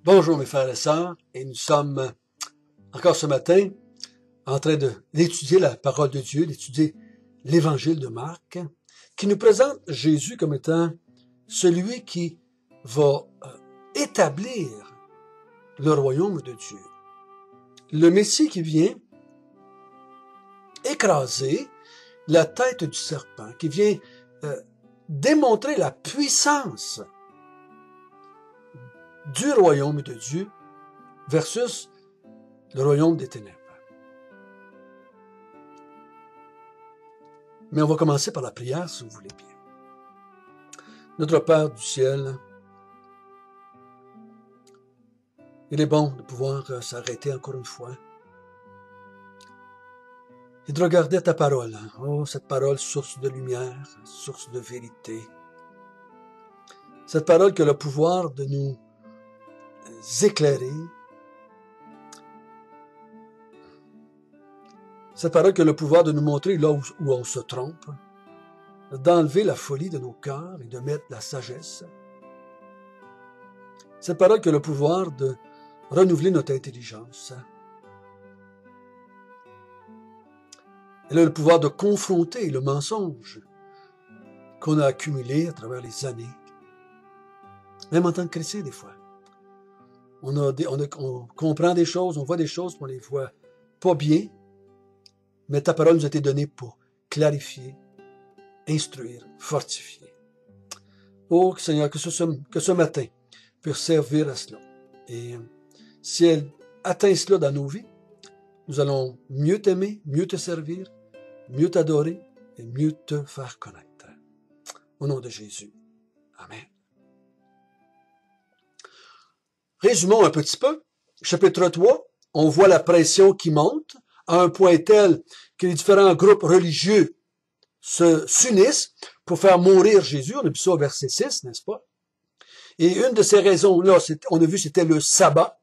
Bonjour mes frères et sœurs, et nous sommes encore ce matin en train d'étudier la parole de Dieu, d'étudier l'évangile de Marc, qui nous présente Jésus comme étant celui qui va établir le royaume de Dieu. Le Messie qui vient écraser la tête du serpent, qui vient démontrer la puissance du royaume de Dieu versus le royaume des ténèbres. Mais on va commencer par la prière, si vous voulez bien. Notre Père du ciel, il est bon de pouvoir s'arrêter encore une fois et de regarder ta parole. Oh, cette parole, source de lumière, source de vérité. Cette parole qui a le pouvoir de nous éclairer. Cette parole qui a le pouvoir de nous montrer là où on se trompe, d'enlever la folie de nos cœurs et de mettre la sagesse. Cette parole qui a le pouvoir de renouveler notre intelligence. Elle a le pouvoir de confronter le mensonge qu'on a accumulé à travers les années. Même en tant que chrétien, des fois. On comprend des choses, on voit des choses, mais on les voit pas bien. Mais ta parole nous a été donnée pour clarifier, instruire, fortifier. Oh Seigneur, que ce matin puisse servir à cela. Et si elle atteint cela dans nos vies, nous allons mieux t'aimer, mieux te servir, mieux t'adorer et mieux te faire connaître. Au nom de Jésus. Amen. Résumons un petit peu. Chapitre 3, on voit la pression qui monte à un point tel que les différents groupes religieux s'unissent pour faire mourir Jésus. On a vu ça au verset 6, n'est-ce pas? Et une de ces raisons-là, on a vu, c'était le sabbat.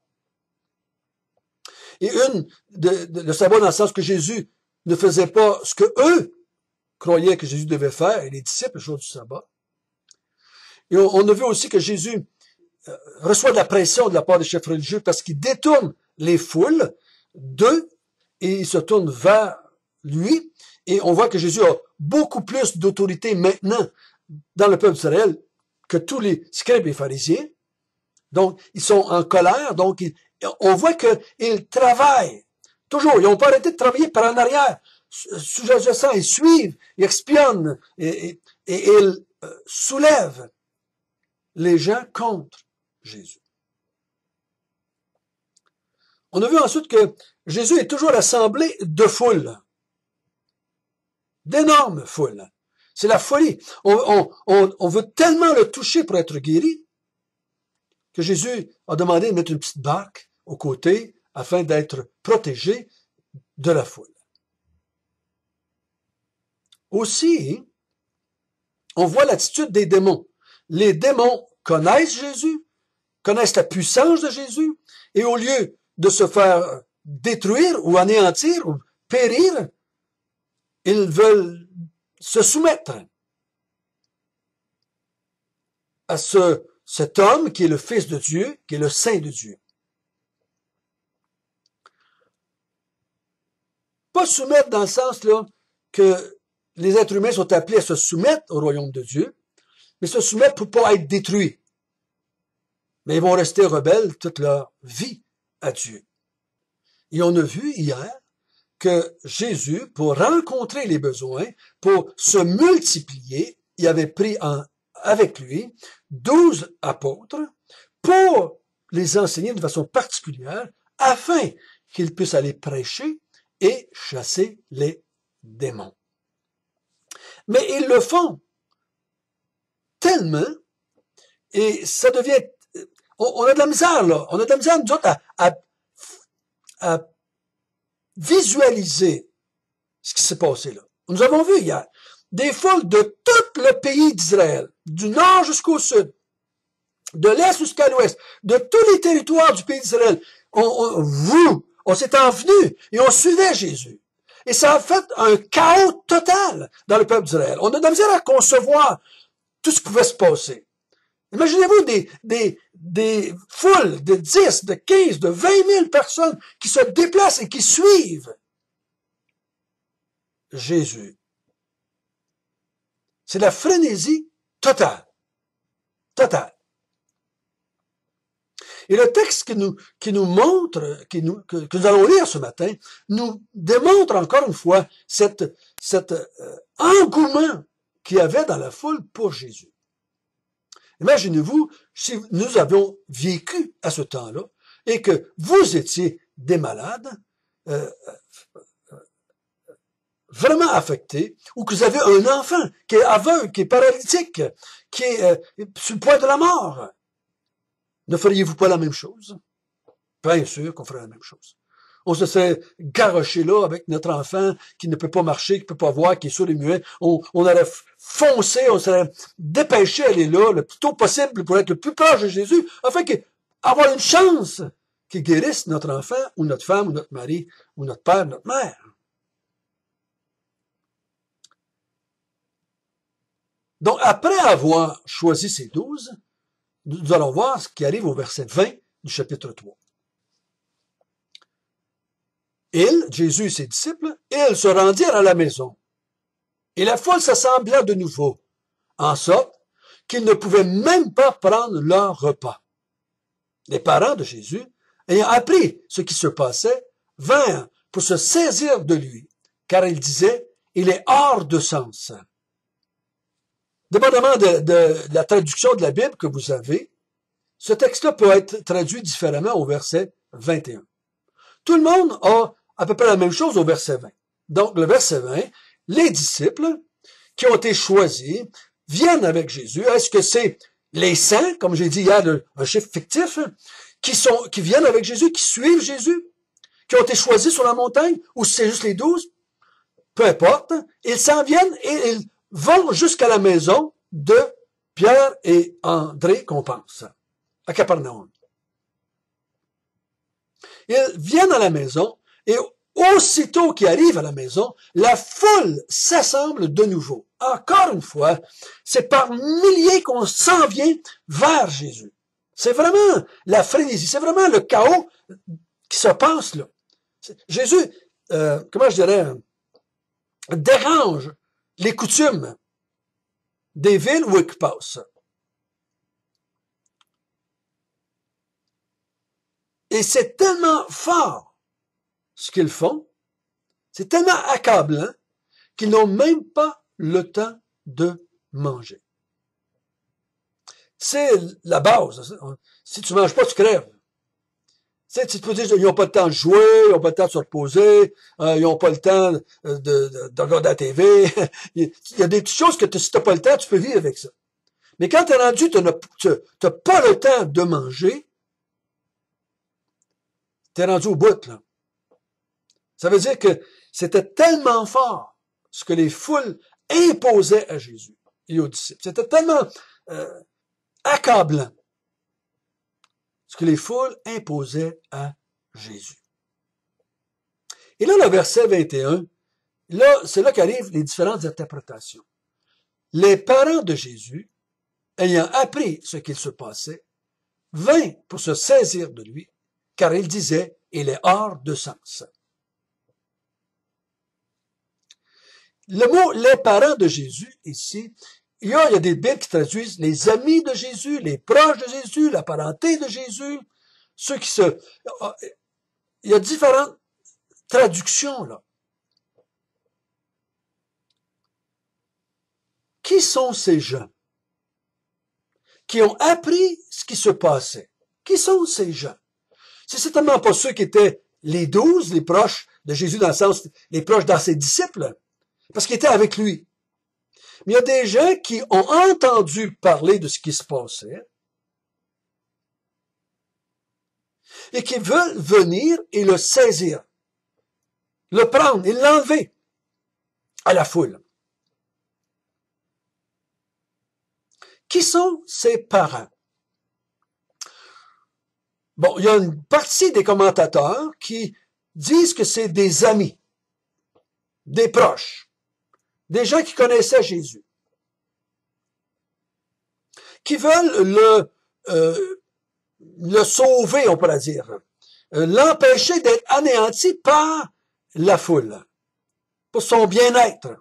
Et le sabbat dans le sens que Jésus ne faisait pas ce que eux croyaient que Jésus devait faire, et les disciples, le jour du sabbat. Et on a vu aussi que Jésus reçoit de la pression de la part des chefs religieux parce qu'il détourne les foules d'eux et il se tourne vers lui. Et on voit que Jésus a beaucoup plus d'autorité maintenant dans le peuple d'Israël que tous les scribes et pharisiens. Donc, ils sont en colère. Donc, on voit qu'ils travaillent. Toujours, ils n'ont pas arrêté de travailler par en arrière. Sous-jacent, ils suivent, ils espionnent et ils soulèvent les gens contre Jésus. On a vu ensuite que Jésus est toujours assemblé de foules. D'énormes foules. C'est la folie. On veut tellement le toucher pour être guéri que Jésus a demandé de mettre une petite barque aux côtés afin d'être protégé de la foule. Aussi, on voit l'attitude des démons. Les démons connaissent Jésus, connaissent la puissance de Jésus, et au lieu de se faire détruire ou anéantir ou périr, ils veulent se soumettre à cet homme qui est le Fils de Dieu, qui est le Saint de Dieu. Pas soumettre dans le sens là que les êtres humains sont appelés à se soumettre au royaume de Dieu, mais se soumettre pour pas être détruits. Mais ils vont rester rebelles toute leur vie à Dieu. Et on a vu hier que Jésus, pour rencontrer les besoins, pour se multiplier, il avait pris avec lui 12 apôtres pour les enseigner de façon particulière afin qu'ils puissent aller prêcher et chasser les démons. Mais ils le font tellement et ça devient... On a de la misère, là. On a de la misère, nous autres, à visualiser ce qui s'est passé là. Nous avons vu hier des foules de tout le pays d'Israël, du nord jusqu'au sud, de l'est jusqu'à l'ouest, de tous les territoires du pays d'Israël. On s'est envenus et on suivait Jésus. Et ça a fait un chaos total dans le peuple d'Israël. On a de la misère à concevoir tout ce qui pouvait se passer. Imaginez-vous des foules de 10, de 15, de 20 000 personnes qui se déplacent et qui suivent Jésus. C'est la frénésie totale. Totale. Et le texte qui nous montre, que nous allons lire ce matin, nous démontre encore une fois cet engouement qu'il y avait dans la foule pour Jésus. Imaginez-vous si nous avions vécu à ce temps-là et que vous étiez des malades, vraiment affectés, ou que vous avez un enfant qui est aveugle, qui est paralytique, qui est sur le point de la mort. Ne feriez-vous pas la même chose? Bien sûr qu'on ferait la même chose. On se serait garoché là avec notre enfant qui ne peut pas marcher, qui ne peut pas voir, qui est sourd et muet. On aurait foncé, on serait dépêché à aller là le plus tôt possible pour être le plus proche de Jésus, afin d'avoir une chance qu'il guérisse notre enfant, ou notre femme, ou notre mari, ou notre père, notre mère. Donc, après avoir choisi ces 12, nous allons voir ce qui arrive au verset 20 du chapitre 3. Jésus et ses disciples, ils se rendirent à la maison. Et la foule s'assembla de nouveau, en sorte qu'ils ne pouvaient même pas prendre leur repas. Les parents de Jésus, ayant appris ce qui se passait, vinrent pour se saisir de lui, car ils disaient, il est hors de sens. Dépendamment de la traduction de la Bible que vous avez, ce texte-là peut être traduit différemment au verset 21. Tout le monde a à peu près la même chose au verset 20. Donc, le verset 20, les disciples qui ont été choisis viennent avec Jésus. Est-ce que c'est les saints, comme j'ai dit hier, un chiffre fictif, qui viennent avec Jésus, qui suivent Jésus, qui ont été choisis sur la montagne, ou c'est juste les 12? Peu importe. Ils s'en viennent et ils vont jusqu'à la maison de Pierre et André, qu'on pense, à Capernaum. Ils viennent à la maison et aussitôt qu'ils arrivent à la maison, la foule s'assemble de nouveau. Encore une fois, c'est par milliers qu'on s'en vient vers Jésus. C'est vraiment la frénésie, c'est vraiment le chaos qui se passe là. Jésus, comment je dirais, dérange les coutumes des villes où il passe. Et c'est tellement fort ce qu'ils font, c'est tellement accablant qu'ils n'ont même pas le temps de manger. C'est la base. Si tu manges pas, tu crèves. Tu peux dire, ils n'ont pas le temps de jouer, ils n'ont pas le temps de se reposer, ils n'ont pas le temps de regarder la TV. Il y a des petites choses que si tu n'as pas le temps, tu peux vivre avec ça. Mais quand tu es rendu, tu n'as pas le temps de manger, tu es rendu au bout, là. Ça veut dire que c'était tellement fort ce que les foules imposaient à Jésus et aux disciples. C'était tellement accablant ce que les foules imposaient à Jésus. Et là, le verset 21, là, c'est là qu'arrivent les différentes interprétations. Les parents de Jésus, ayant appris ce qu'il se passait, vinrent pour se saisir de lui, car il disait, il est hors de sens. Le mot « les parents de Jésus » ici, il y a des Bibles qui traduisent les amis de Jésus, les proches de Jésus, la parenté de Jésus, ceux qui se... Il y a différentes traductions, là. Qui sont ces gens qui ont appris ce qui se passait? Qui sont ces gens? C'est certainement pas ceux qui étaient les 12, les proches de Jésus, dans le sens, les proches dans ses disciples, parce qu'ils étaient avec lui. Mais il y a des gens qui ont entendu parler de ce qui se passait et qui veulent venir et le saisir, le prendre et l'enlever à la foule. Qui sont ses parents? Bon, il y a une partie des commentateurs qui disent que c'est des amis, des proches, des gens qui connaissaient Jésus, qui veulent le sauver, on pourrait dire, l'empêcher d'être anéanti par la foule, pour son bien-être.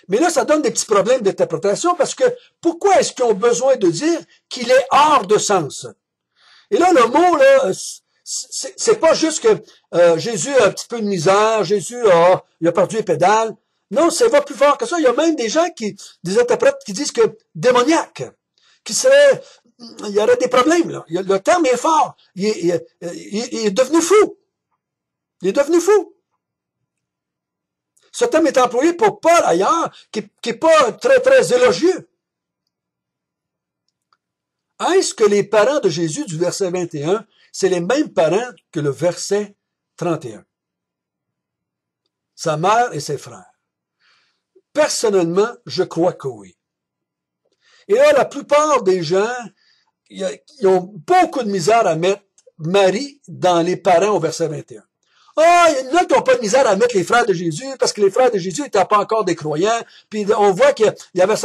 Mais là, ça donne des petits problèmes d'interprétation parce que pourquoi est-ce qu'ils ont besoin de dire qu'il est hors de sens? Et là, le mot, là, c'est pas juste que Jésus a un petit peu de misère, il a perdu les pédales. Non, ça va plus fort que ça. Il y a même des gens des interprètes qui disent que démoniaque, il y aurait des problèmes, là. Le terme est fort. Il est devenu fou. Il est devenu fou. Ce terme est employé pour Paul ailleurs, qui est pas très, très élogieux. Est-ce que les parents de Jésus du verset 21, c'est les mêmes parents que le verset 31? Sa mère et ses frères. Personnellement, je crois que oui. Et là, la plupart des gens, ils ont beaucoup de misère à mettre Marie dans les parents au verset 21. Ah, il y en a qui n'ont pas de misère à mettre les frères de Jésus, parce que les frères de Jésus n'étaient pas encore des croyants, puis on voit qu'il y avait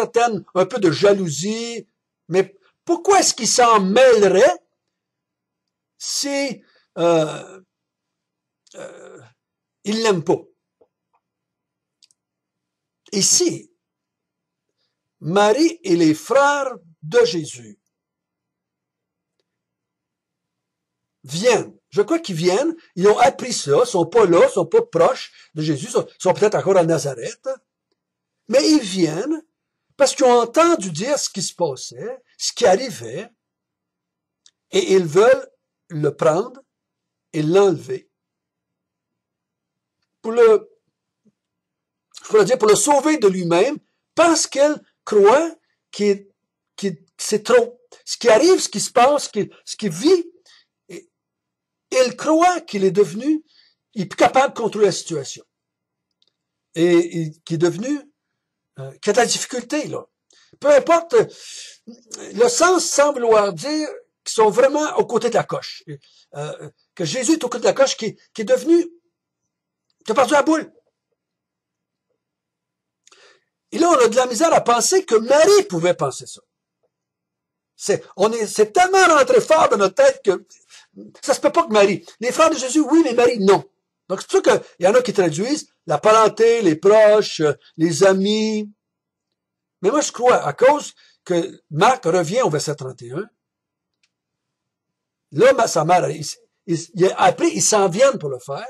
un peu de jalousie, mais pourquoi est-ce qu'ils s'en mêleraient si ils l'aiment pas? Ici, Marie et les frères de Jésus viennent. Je crois qu'ils viennent, ils ont appris ça, sont pas là, sont pas proches de Jésus, sont peut-être encore à Nazareth, mais ils viennent parce qu'ils ont entendu dire ce qui se passait, ce qui arrivait, et ils veulent le prendre et l'enlever pour le sauver de lui-même, parce qu'elle croit que c'est trop. Ce qui arrive, ce qui se passe, ce qu'il vit, il croit qu'il est devenu, il est plus capable de contrôler la situation. Et qui est devenu, qui a de la difficulté, là. Peu importe, le sens semble vouloir dire qu'ils sont vraiment aux côtés de la coche. Que Jésus est au côté de la coche, qui est devenu, qui a perdu la boule. Et là, on a de la misère à penser que Marie pouvait penser ça. C'est tellement rentré fort dans notre tête que ça se peut pas que Marie. Les frères de Jésus, oui, mais Marie, non. Donc, c'est sûr qu'il y en a qui traduisent la parenté, les proches, les amis. Mais moi, je crois, à cause que Marc revient au verset 31, là, sa mère, après, ils s'en viennent pour le faire,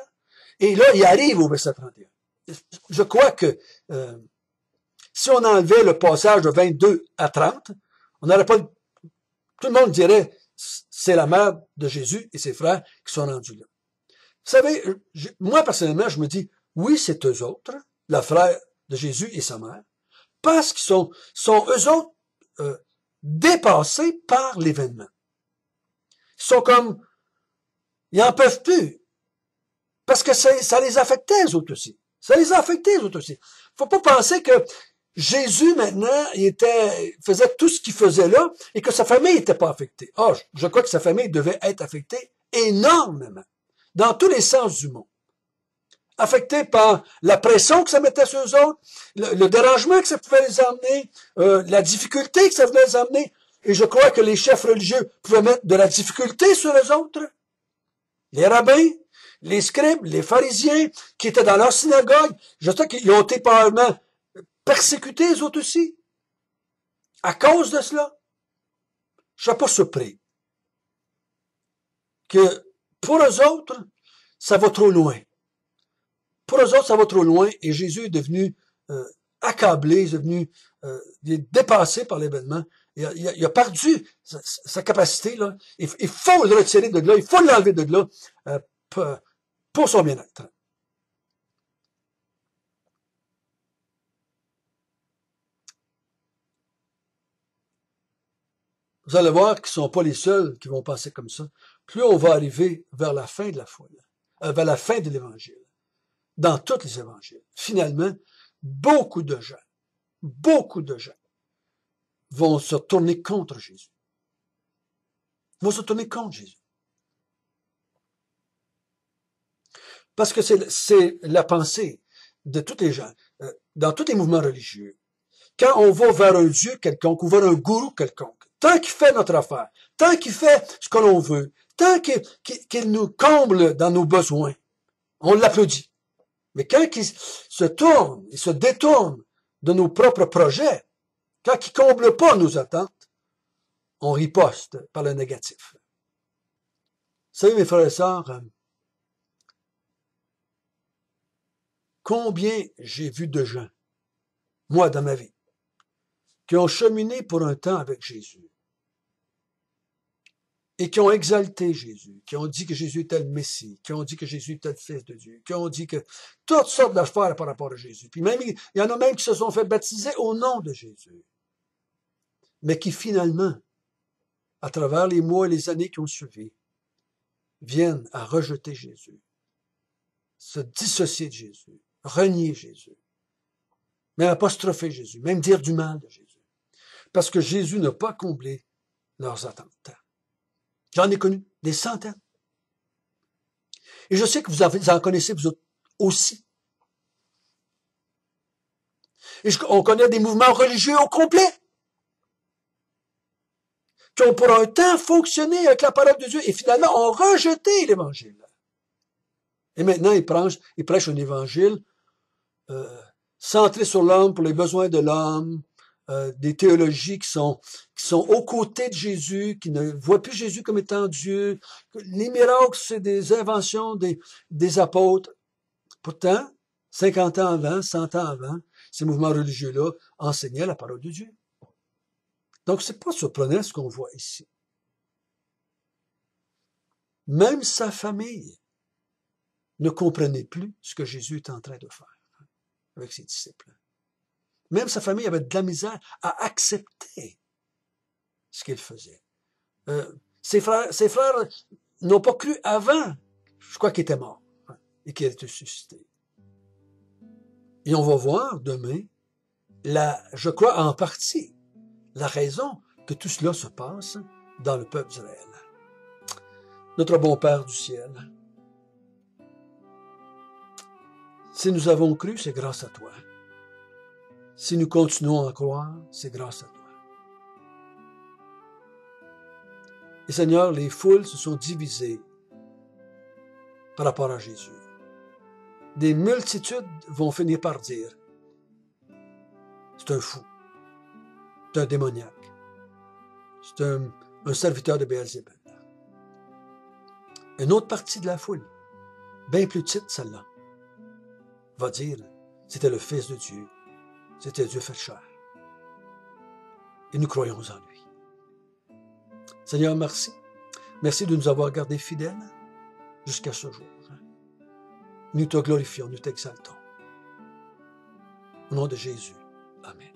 et là, il arrive au verset 31. Je crois que si on enlevait le passage de 22 à 30, on n'aurait pas... Tout le monde dirait, c'est la mère de Jésus et ses frères qui sont rendus là. Vous savez, moi, personnellement, je me dis, oui, c'est eux autres, la frère de Jésus et sa mère, parce qu'ils sont eux autres dépassés par l'événement. Ils sont comme, ils en peuvent plus, parce que ça les affectait, eux autres aussi. Ça les a affectés, eux autres aussi. Faut pas penser que Jésus, maintenant, faisait tout ce qu'il faisait là et que sa famille n'était pas affectée. Ah, je crois que sa famille devait être affectée énormément, dans tous les sens du mot. Affectée par la pression que ça mettait sur eux autres, le dérangement que ça pouvait les amener, la difficulté que ça venait les amener. Et je crois que les chefs religieux pouvaient mettre de la difficulté sur les autres. Les rabbins, les scribes, les pharisiens qui étaient dans leur synagogue, je sais qu'ils ont été probablement persécutés, eux autres aussi, à cause de cela. Je ne suis pas surpris que pour eux autres, ça va trop loin. Pour eux autres, ça va trop loin et Jésus est devenu accablé, il est devenu dépassé par l'événement. Il a perdu sa capacité. Là. Il faut le retirer de là, il faut l'enlever de là pour son bien-être. Vous allez voir qu'ils ne sont pas les seuls qui vont penser comme ça. Plus on va arriver vers la fin de la foi, vers la fin de l'Évangile, dans tous les évangiles, finalement, beaucoup de gens vont se tourner contre Jésus. Vont se tourner contre Jésus. Parce que c'est la pensée de tous les gens, dans tous les mouvements religieux, quand on va vers un Dieu quelconque ou vers un gourou quelconque, tant qu'il fait notre affaire, tant qu'il fait ce que l'on veut, tant qu'il nous comble dans nos besoins, on l'applaudit. Mais quand il se tourne, il se détourne de nos propres projets, quand il ne comble pas nos attentes, on riposte par le négatif. Vous savez, mes frères et sœurs, combien j'ai vu de gens, moi dans ma vie, qui ont cheminé pour un temps avec Jésus et qui ont exalté Jésus, qui ont dit que Jésus était le Messie, qui ont dit que Jésus était le Fils de Dieu, qui ont dit que toutes sortes d'affaires par rapport à Jésus. Puis même, il y en a même qui se sont fait baptiser au nom de Jésus, mais qui finalement, à travers les mois et les années qui ont suivi, viennent à rejeter Jésus, se dissocier de Jésus, renier Jésus, même apostropher Jésus, même dire du mal de Jésus, parce que Jésus n'a pas comblé leurs attentes. J'en ai connu des centaines. Et je sais que vous en connaissez vous autres aussi. Et on connaît des mouvements religieux au complet qui ont pour un temps fonctionné avec la parole de Dieu et finalement ont rejeté l'Évangile. Et maintenant, ils prêchent un Évangile centré sur l'homme, pour les besoins de l'homme, des théologies qui sont aux côtés de Jésus, qui ne voient plus Jésus comme étant Dieu. Les miracles, c'est des inventions des apôtres. Pourtant, 50 ans avant, 100 ans avant, ces mouvements religieux-là enseignaient la parole de Dieu. Donc, c'est pas surprenant ce qu'on voit ici. Même sa famille ne comprenait plus ce que Jésus était en train de faire avec ses disciples. Même sa famille avait de la misère à accepter ce qu'il faisait. Ses frères n'ont pas cru avant, je crois qu'il était mort et qu'il était ressuscité. Et on va voir demain, je crois en partie, la raison que tout cela se passe dans le peuple d'Israël. Notre bon Père du ciel, si nous avons cru, c'est grâce à toi. Si nous continuons à croire, c'est grâce à toi. Et Seigneur, les foules se sont divisées par rapport à Jésus. Des multitudes vont finir par dire, c'est un fou, c'est un démoniaque, c'est un serviteur de Béelzébul. Une autre partie de la foule, bien plus petite celle-là, va dire, c'était le Fils de Dieu, c'était Dieu fait chair. Et nous croyons en lui. Seigneur, merci. Merci de nous avoir gardés fidèles jusqu'à ce jour. Nous te glorifions, nous t'exaltons. Au nom de Jésus. Amen.